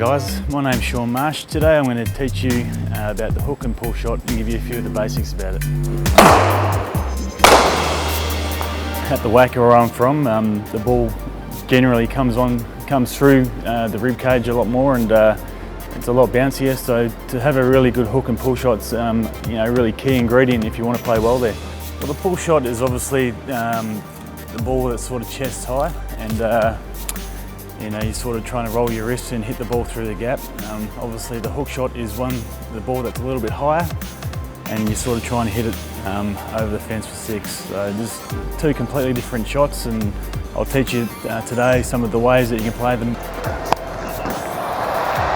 guys, my name's Shaun Marsh. Today I'm going to teach you about the hook and pull shot and give you a few of the basics about it. At the whacker where I'm from, the ball generally comes through the rib cage a lot more, and it's a lot bouncier. So to have a really good hook and pull shot's a really key ingredient if you want to play well there. Well, the pull shot is obviously the ball that's sort of chest high, and you're sort of trying to roll your wrists and hit the ball through the gap. Obviously the hook shot is the ball that's a little bit higher, and you're sort of trying to hit it over the fence for six. So there's two completely different shots, and I'll teach you today some of the ways that you can play them.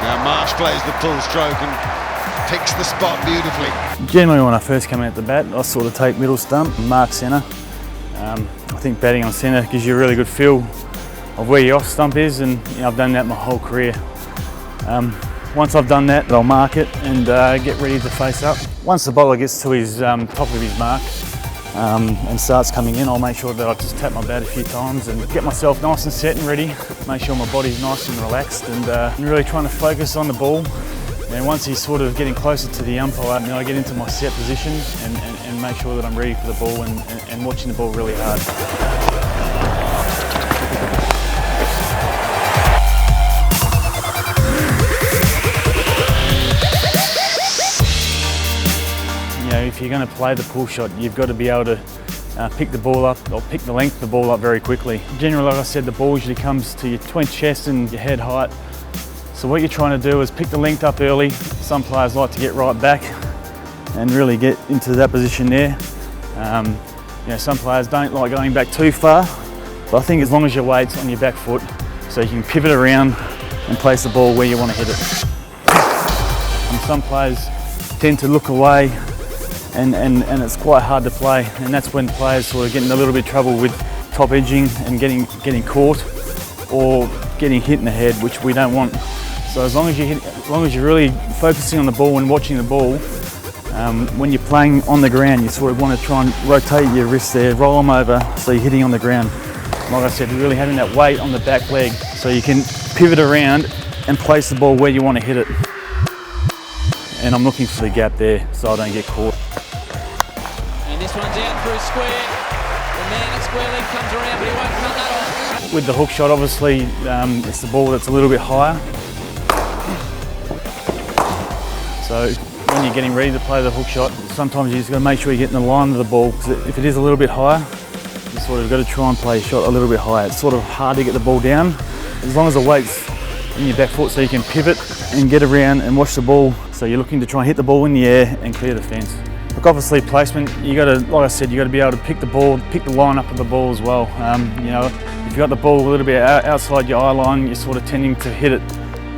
Now Marsh plays the full stroke and picks the spot beautifully. Generally when I first come out the bat, I sort of take middle stump and mark centre. I think batting on centre gives you a really good feel of where your off stump is, and I've done that my whole career. Once I've done that, I'll mark it and get ready to face up. Once the bowler gets to his top of his mark and starts coming in, I'll make sure that I just tap my bat a few times and get myself nice and set and ready. Make sure my body's nice and relaxed, and really trying to focus on the ball. And once he's sort of getting closer to the umpire, I get into my set position and make sure that I'm ready for the ball and watching the ball really hard. If you're going to play the pull shot, you've got to be able to pick the ball up, or pick the length of the ball up very quickly. Generally, like I said, the ball usually comes to your between chest and your head height. So what you're trying to do is pick the length up early. Some players like to get right back and really get into that position there. Some players don't like going back too far, but I think as long as your weight's on your back foot, so you can pivot around and place the ball where you want to hit it. And some players tend to look away, and it's quite hard to play, and that's when players sort of get in a little bit of trouble with top edging and getting caught or getting hit in the head, which we don't want. So as long as you're really focusing on the ball and watching the ball, when you're playing on the ground, you sort of want to try and rotate your wrists there, roll them over so you're hitting on the ground. Like I said, really having that weight on the back leg so you can pivot around and place the ball where you want to hit it. And I'm looking for the gap there so I don't get caught. And this one's out through square. The man at square leg comes around, but he won't cut that off. With the hook shot, obviously, it's the ball that's a little bit higher. So when you're getting ready to play the hook shot, sometimes you just got to make sure you get in the line of the ball, because if it is a little bit higher, you sort of got to try and play a shot a little bit higher. It's sort of hard to get the ball down, as long as the weight's in your back foot, so you can pivot and get around and watch the ball. So you're looking to try and hit the ball in the air and clear the fence. Look, obviously placement, you got to, like I said, you got to be able to pick the ball, pick the line up of the ball as well. If you got the ball a little bit outside your eye line, you're sort of tending to hit it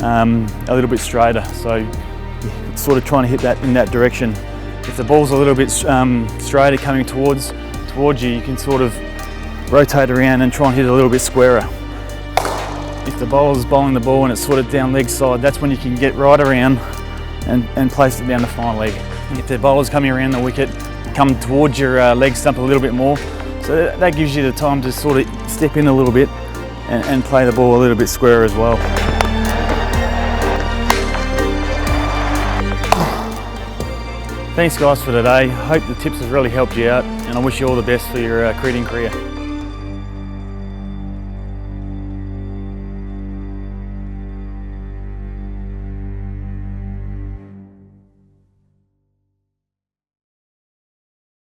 a little bit straighter. So you're sort of trying to hit that in that direction. If the ball's a little bit straighter coming towards you, you can sort of rotate around and try and hit it a little bit squarer. If the bowler's bowling the ball and it's sort of down leg side, that's when you can get right around and place it down the fine leg. If the bowler's coming around the wicket, come towards your leg stump a little bit more. So that gives you the time to sort of step in a little bit and play the ball a little bit squarer as well. Thanks guys for today. Hope the tips have really helped you out, and I wish you all the best for your cricketing career.